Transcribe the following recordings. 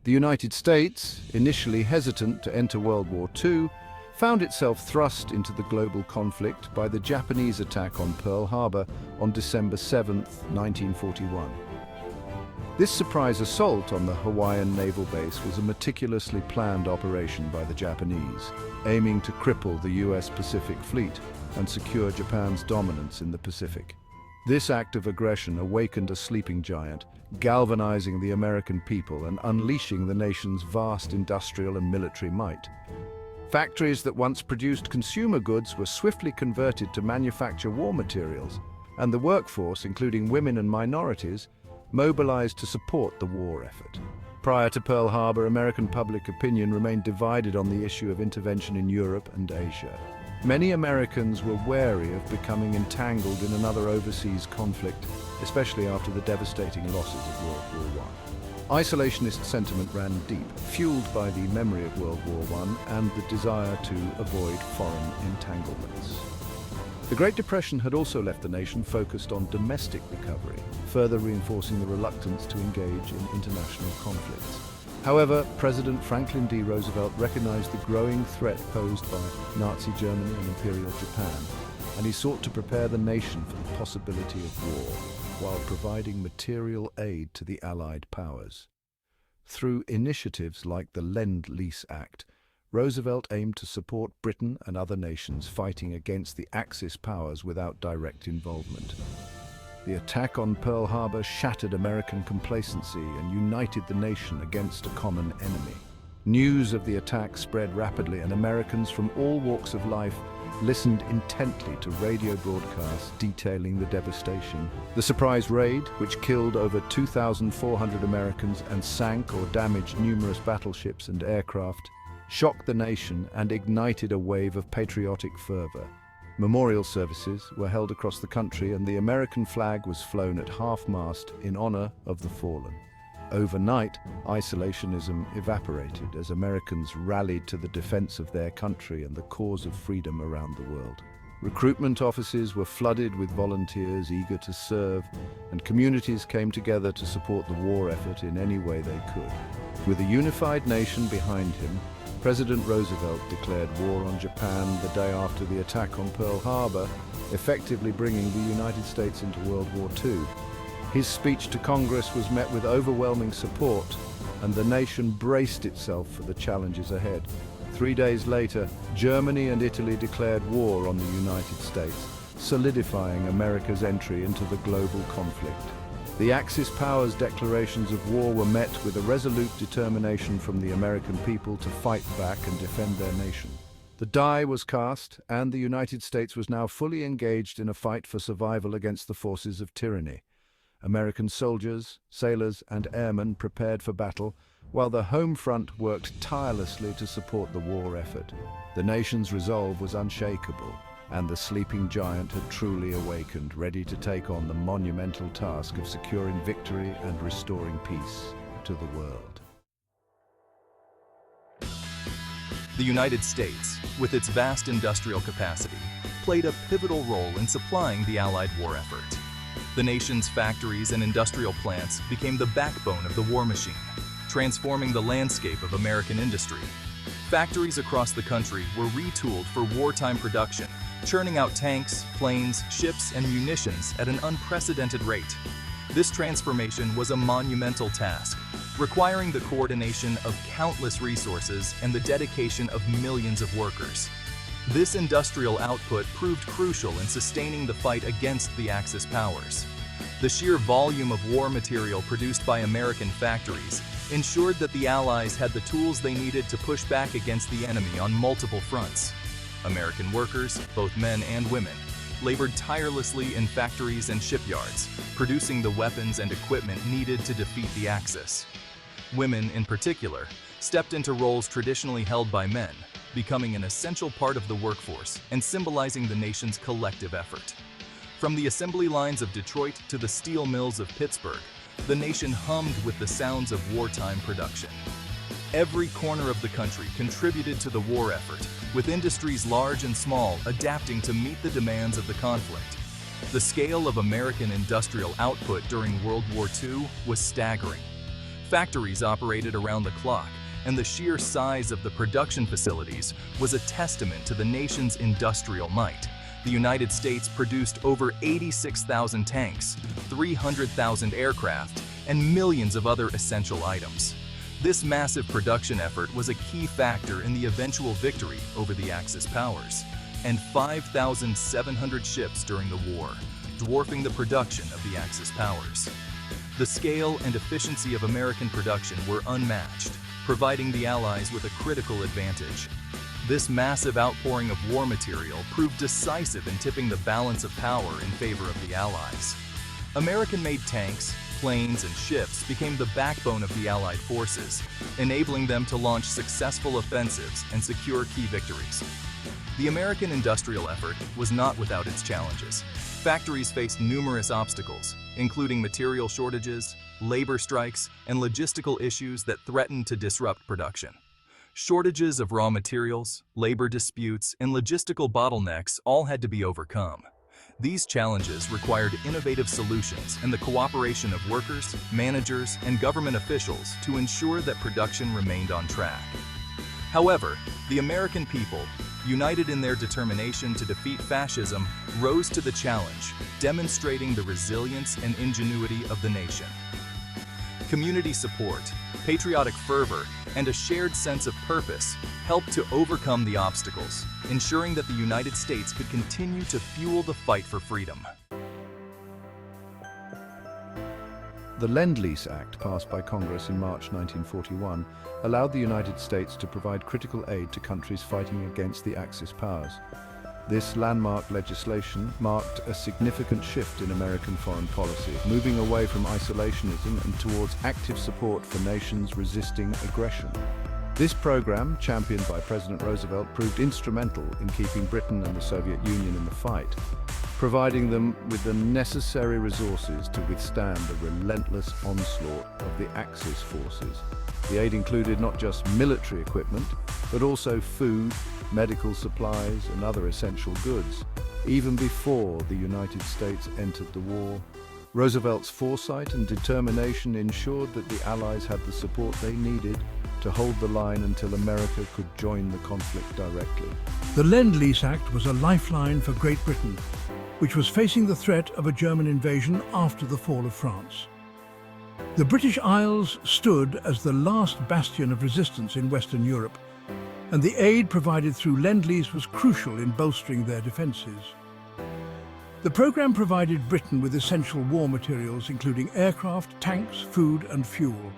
The United States, initially hesitant to enter World War II, found itself thrust into the global conflict by the Japanese attack on Pearl Harbor on December 7, 1941. This surprise assault on the Hawaiian naval base was a meticulously planned operation by the Japanese, aiming to cripple the US Pacific Fleet and secure Japan's dominance in the Pacific. This act of aggression awakened a sleeping giant, galvanizing the American people and unleashing the nation's vast industrial and military might. Factories that once produced consumer goods were swiftly converted to manufacture war materials, and the workforce, including women and minorities, mobilized to support the war effort. Prior to Pearl Harbor, American public opinion remained divided on the issue of intervention in Europe and Asia. Many Americans were wary of becoming entangled in another overseas conflict, especially after the devastating losses of World War I. Isolationist sentiment ran deep, fueled by the memory of World War I and the desire to avoid foreign entanglements. The Great Depression had also left the nation focused on domestic recovery, further reinforcing the reluctance to engage in international conflicts. However, President Franklin D. Roosevelt recognized the growing threat posed by Nazi Germany and Imperial Japan, and he sought to prepare the nation for the possibility of war, while providing material aid to the Allied powers. Through initiatives like the Lend-Lease Act, Roosevelt aimed to support Britain and other nations fighting against the Axis powers without direct involvement. The attack on Pearl Harbor shattered American complacency and united the nation against a common enemy. News of the attack spread rapidly, and Americans from all walks of life listened intently to radio broadcasts detailing the devastation. The surprise raid, which killed over 2,400 Americans and sank or damaged numerous battleships and aircraft, shocked the nation and ignited a wave of patriotic fervor. Memorial services were held across the country, and the American flag was flown at half-mast in honor of the fallen. Overnight, isolationism evaporated as Americans rallied to the defense of their country and the cause of freedom around the world. Recruitment offices were flooded with volunteers eager to serve, and communities came together to support the war effort in any way they could. With a unified nation behind him, President Roosevelt declared war on Japan the day after the attack on Pearl Harbor, effectively bringing the United States into World War II. His speech to Congress was met with overwhelming support, and the nation braced itself for the challenges ahead. 3 days later, Germany and Italy declared war on the United States, solidifying America's entry into the global conflict. The Axis powers' declarations of war were met with a resolute determination from the American people to fight back and defend their nation. The die was cast, and the United States was now fully engaged in a fight for survival against the forces of tyranny. American soldiers, sailors, and airmen prepared for battle, while the home front worked tirelessly to support the war effort. The nation's resolve was unshakable, and the sleeping giant had truly awakened, ready to take on the monumental task of securing victory and restoring peace to the world. The United States, with its vast industrial capacity, played a pivotal role in supplying the Allied war effort. The nation's factories and industrial plants became the backbone of the war machine, transforming the landscape of American industry. Factories across the country were retooled for wartime production, churning out tanks, planes, ships, and munitions at an unprecedented rate. This transformation was a monumental task, requiring the coordination of countless resources and the dedication of millions of workers. This industrial output proved crucial in sustaining the fight against the Axis powers. The sheer volume of war material produced by American factories ensured that the Allies had the tools they needed to push back against the enemy on multiple fronts. American workers, both men and women, labored tirelessly in factories and shipyards, producing the weapons and equipment needed to defeat the Axis. Women, in particular, stepped into roles traditionally held by men, becoming an essential part of the workforce and symbolizing the nation's collective effort. From the assembly lines of Detroit to the steel mills of Pittsburgh, the nation hummed with the sounds of wartime production. Every corner of the country contributed to the war effort, with industries large and small adapting to meet the demands of the conflict. The scale of American industrial output during World War II was staggering. Factories operated around the clock, and the sheer size of the production facilities was a testament to the nation's industrial might. The United States produced over 86,000 tanks, 300,000 aircraft, and millions of other essential items. This massive production effort was a key factor in the eventual victory over the Axis powers, and 5,700 ships during the war, dwarfing the production of the Axis powers. The scale and efficiency of American production were unmatched, providing the Allies with a critical advantage. This massive outpouring of war material proved decisive in tipping the balance of power in favor of the Allies. American-made tanks, planes, and ships became the backbone of the Allied forces, enabling them to launch successful offensives and secure key victories. The American industrial effort was not without its challenges. Factories faced numerous obstacles, including material shortages, labor strikes, and logistical issues that threatened to disrupt production. Shortages of raw materials, labor disputes, and logistical bottlenecks all had to be overcome. These challenges required innovative solutions and the cooperation of workers, managers, and government officials to ensure that production remained on track. However, the American people, united in their determination to defeat fascism, rose to the challenge, demonstrating the resilience and ingenuity of the nation. Community support, patriotic fervor, and a shared sense of purpose helped to overcome the obstacles, ensuring that the United States could continue to fuel the fight for freedom. The Lend-Lease Act, passed by Congress in March 1941, allowed the United States to provide critical aid to countries fighting against the Axis powers. This landmark legislation marked a significant shift in American foreign policy, moving away from isolationism and towards active support for nations resisting aggression. This program, championed by President Roosevelt, proved instrumental in keeping Britain and the Soviet Union in the fight, providing them with the necessary resources to withstand the relentless onslaught of the Axis forces. The aid included not just military equipment, but also food, medical supplies, and other essential goods. Even before the United States entered the war, Roosevelt's foresight and determination ensured that the Allies had the support they needed to hold the line until America could join the conflict directly. The Lend-Lease Act was a lifeline for Great Britain, which was facing the threat of a German invasion after the fall of France. The British Isles stood as the last bastion of resistance in Western Europe, and the aid provided through Lend-Lease was crucial in bolstering their defences. The programme provided Britain with essential war materials including aircraft, tanks, food and fuel.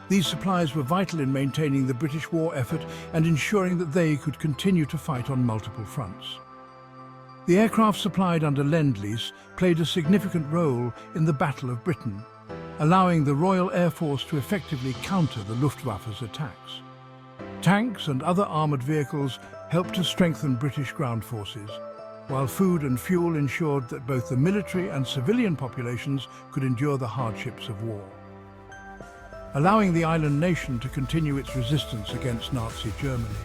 These supplies were vital in maintaining the British war effort and ensuring that they could continue to fight on multiple fronts. The aircraft supplied under Lend-Lease played a significant role in the Battle of Britain, allowing the Royal Air Force to effectively counter the Luftwaffe's attacks. Tanks and other armoured vehicles helped to strengthen British ground forces, while food and fuel ensured that both the military and civilian populations could endure the hardships of war, allowing the island nation to continue its resistance against Nazi Germany.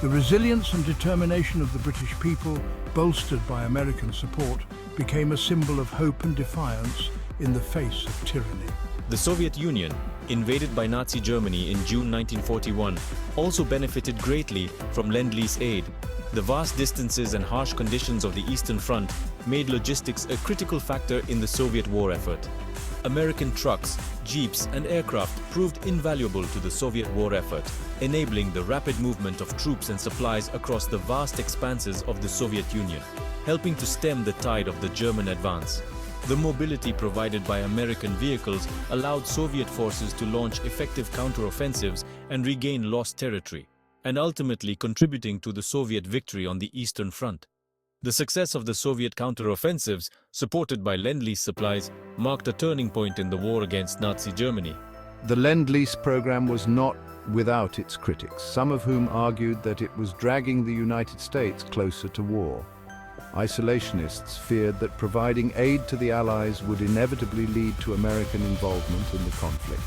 The resilience and determination of the British people, bolstered by American support, became a symbol of hope and defiance in the face of tyranny. The Soviet Union, invaded by Nazi Germany in June 1941, also benefited greatly from Lend-Lease aid. The vast distances and harsh conditions of the Eastern Front made logistics a critical factor in the Soviet war effort. American trucks, jeeps and aircraft proved invaluable to the Soviet war effort, enabling the rapid movement of troops and supplies across the vast expanses of the Soviet Union, helping to stem the tide of the German advance. The mobility provided by American vehicles allowed Soviet forces to launch effective counteroffensives and regain lost territory, and ultimately contributing to the Soviet victory on the Eastern Front. The success of the Soviet counteroffensives, supported by Lend-Lease supplies, marked a turning point in the war against Nazi Germany. The Lend-Lease program was not without its critics, some of whom argued that it was dragging the United States closer to war. Isolationists feared that providing aid to the Allies would inevitably lead to American involvement in the conflict.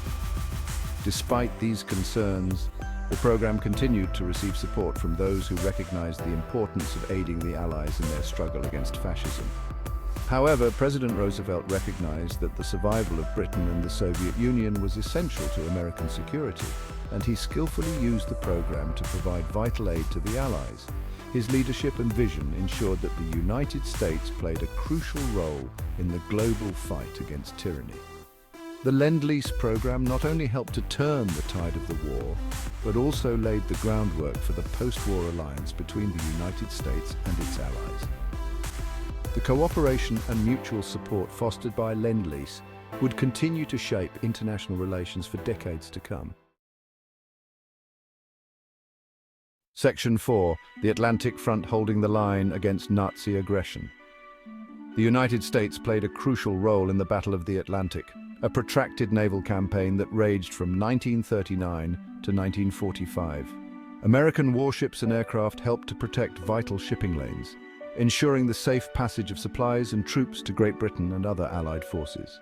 Despite these concerns, the program continued to receive support from those who recognized the importance of aiding the Allies in their struggle against fascism. However, President Roosevelt recognized that the survival of Britain and the Soviet Union was essential to American security, and he skillfully used the program to provide vital aid to the Allies. His leadership and vision ensured that the United States played a crucial role in the global fight against tyranny. The Lend-Lease program not only helped to turn the tide of the war, but also laid the groundwork for the post-war alliance between the United States and its allies. The cooperation and mutual support fostered by Lend-Lease would continue to shape international relations for decades to come. Section 4. The Atlantic Front holding the line against Nazi aggression. The United States played a crucial role in the Battle of the Atlantic, a protracted naval campaign that raged from 1939 to 1945. American warships and aircraft helped to protect vital shipping lanes, ensuring the safe passage of supplies and troops to Great Britain and other Allied forces.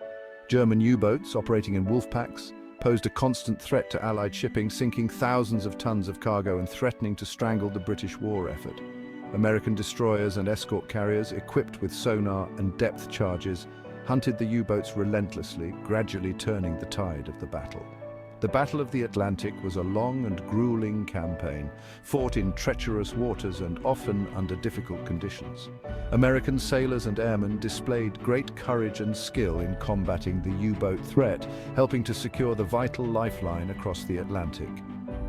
German U-boats operating in wolf packs posed a constant threat to Allied shipping, sinking thousands of tons of cargo and threatening to strangle the British war effort. American destroyers and escort carriers, equipped with sonar and depth charges, hunted the U-boats relentlessly, gradually turning the tide of the battle. The Battle of the Atlantic was a long and grueling campaign, fought in treacherous waters and often under difficult conditions. American sailors and airmen displayed great courage and skill in combating the U-boat threat, helping to secure the vital lifeline across the Atlantic.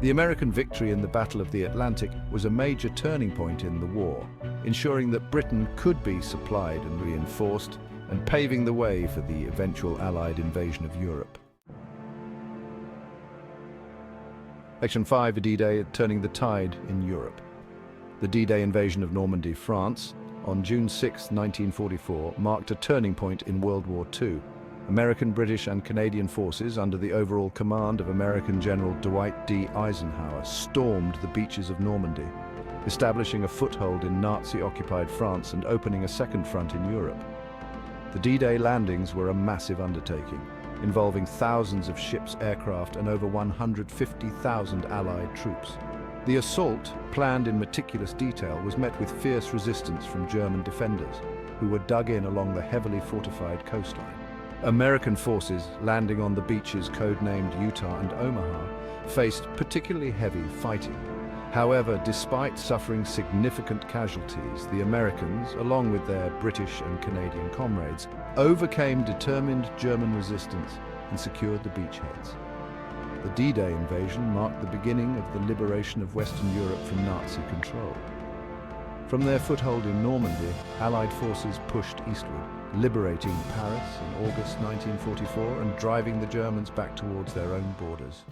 The American victory in the Battle of the Atlantic was a major turning point in the war, ensuring that Britain could be supplied and reinforced, and paving the way for the eventual Allied invasion of Europe. Section 5. D-Day, turning the tide in Europe. The D-Day invasion of Normandy, France, on June 6, 1944, marked a turning point in World War II. American, British and Canadian forces, under the overall command of American General Dwight D. Eisenhower, stormed the beaches of Normandy, establishing a foothold in Nazi-occupied France and opening a second front in Europe. The D-Day landings were a massive undertaking, involving thousands of ships, aircraft, and over 150,000 Allied troops. The assault, planned in meticulous detail, was met with fierce resistance from German defenders, who were dug in along the heavily fortified coastline. American forces, landing on the beaches codenamed Utah and Omaha, faced particularly heavy fighting. However, despite suffering significant casualties, the Americans, along with their British and Canadian comrades, overcame determined German resistance and secured the beachheads. The D-Day invasion marked the beginning of the liberation of Western Europe from Nazi control. From their foothold in Normandy, Allied forces pushed eastward, liberating Paris in August 1944 and driving the Germans back towards their own borders.